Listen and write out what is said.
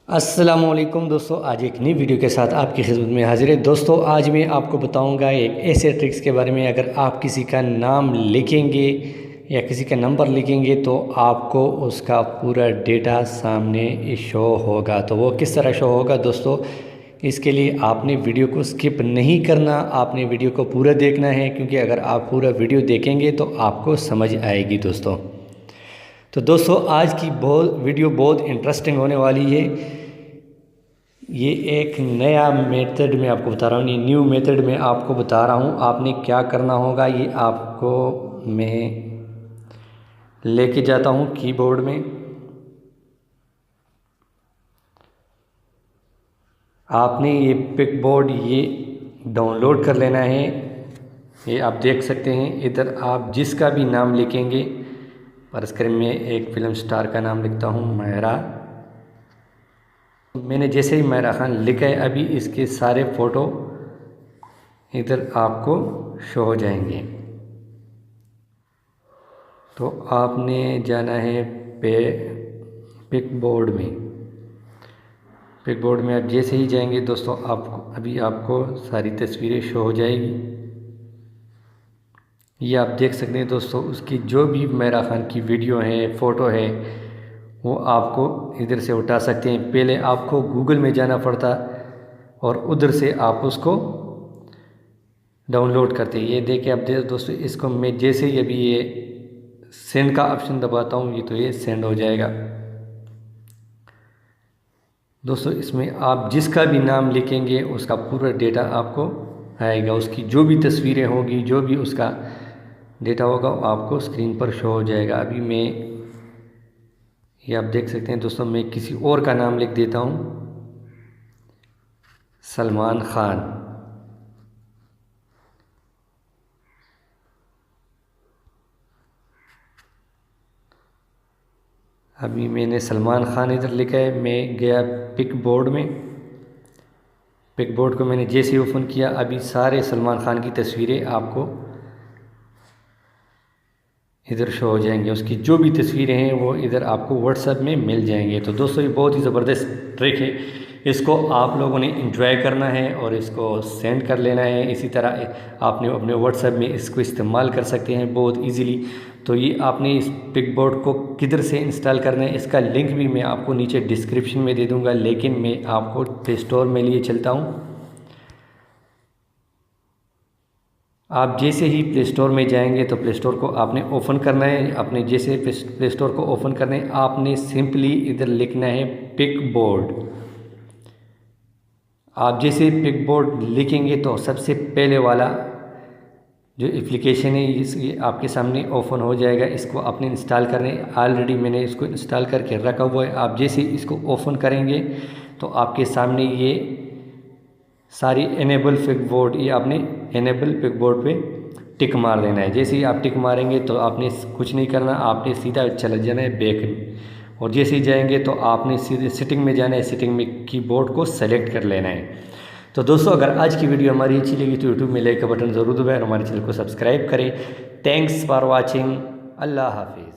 अस्सलामुअलैकुम दोस्तों, आज एक नई वीडियो के साथ आपकी खिदमत में हाजिर है। दोस्तों आज मैं आपको बताऊंगा एक ऐसे ट्रिक्स के बारे में, अगर आप किसी का नाम लिखेंगे या किसी का नंबर लिखेंगे तो आपको उसका पूरा डेटा सामने शो होगा। तो वो किस तरह शो होगा दोस्तों, इसके लिए आपने वीडियो को स्किप नहीं करना, आपने वीडियो को पूरा देखना है, क्योंकि अगर आप पूरा वीडियो देखेंगे तो आपको समझ आएगी दोस्तों। तो दोस्तों आज की वीडियो बहुत इंटरेस्टिंग होने वाली है। ये एक नया मेथड मैं आपको बता रहा हूँ, ये न्यू मेथड मैं आपको बता रहा हूँ। आपने क्या करना होगा, ये आपको मैं लेके जाता हूँ कीबोर्ड में। आपने ये पिक बोर्ड ये डाउनलोड कर लेना है। ये आप देख सकते हैं, इधर आप जिसका भी नाम लिखेंगे, पर स्क्रीन में एक फिल्म स्टार का नाम लिखता हूँ, मायरा। मैंने जैसे ही मायरा खान लिखा है, अभी इसके सारे फ़ोटो इधर आपको शो हो जाएंगे। तो आपने जाना है पिक बोर्ड में। पिक बोर्ड में आप जैसे ही जाएंगे दोस्तों, आपको सारी तस्वीरें शो हो जाएगी। ये आप देख सकते हैं दोस्तों, उसकी जो भी मायरा खान की वीडियो है, फ़ोटो है, वो आपको इधर से उठा सकते हैं। पहले आपको गूगल में जाना पड़ता और उधर से आप उसको डाउनलोड करते हैं। ये देखिए आप दोस्तों, इसको मैं जैसे ही अभी ये सेंड का ऑप्शन दबाता हूँ, ये सेंड हो जाएगा दोस्तों। इसमें आप जिसका भी नाम लिखेंगे उसका पूरा डेटा आपको आएगा, उसकी जो भी तस्वीरें होगी, जो भी उसका डेटा होगा वो आपको स्क्रीन पर शो हो जाएगा। अभी मैं ये आप देख सकते हैं दोस्तों, मैं किसी और का नाम लिख देता हूँ, सलमान खान। अभी मैंने सलमान खान इधर लिखा है। मैं गया पिक बोर्ड में। पिक बोर्ड को मैंने जैसे ही ओपन किया, अभी सारे सलमान खान की तस्वीरें आपको इधर शो हो जाएंगे। उसकी जो भी तस्वीरें हैं वो इधर आपको व्हाट्सएप में मिल जाएंगे। तो दोस्तों ये बहुत ही ज़बरदस्त ट्रिक है, इसको आप लोगों ने एंजॉय करना है और इसको सेंड कर लेना है। इसी तरह आपने अपने व्हाट्सएप में इसको इस्तेमाल कर सकते हैं बहुत इजीली। तो ये आपने इस पिक बोर्ड को किधर से इंस्टॉल करना है, इसका लिंक भी मैं आपको नीचे डिस्क्रिप्शन में दे दूँगा, लेकिन मैं आपको प्ले स्टोर में लिए चलता हूँ। आप जैसे ही प्ले स्टोर में जाएंगे तो प्ले स्टोर को आपने ओपन करना है। आपने जैसे प्ले स्टोर को ओपन करना है, आपने सिंपली इधर लिखना है पिक बोर्ड। आप जैसे पिक बोर्ड लिखेंगे तो सबसे पहले वाला जो एप्लीकेशन है ये आपके सामने ओपन हो जाएगा। इसको आपने इंस्टॉल करना है। ऑलरेडी मैंने इसको इंस्टॉल करके रखा हुआ है। आप जैसे इसको ओपन करेंगे तो आपके सामने ये सारी इनेबल पिक बोर्ड, ये आपने इनेबल पिक बोर्ड पे टिक मार देना है। जैसे ही आप टिक मारेंगे तो आपने कुछ नहीं करना, आपने सीधा चला जाना है बैक में। और जैसे ही जाएंगे तो आपने सीधे सेटिंग में जाना है, सेटिंग में कीबोर्ड को सेलेक्ट कर लेना है। तो दोस्तों अगर आज की वीडियो हमारी अच्छी लगी तो यूट्यूब में लाइक का बटन ज़रूर दबाएं और हमारे चैनल को सब्सक्राइब करें। Thanks for watching. अल्लाह हाफिज़।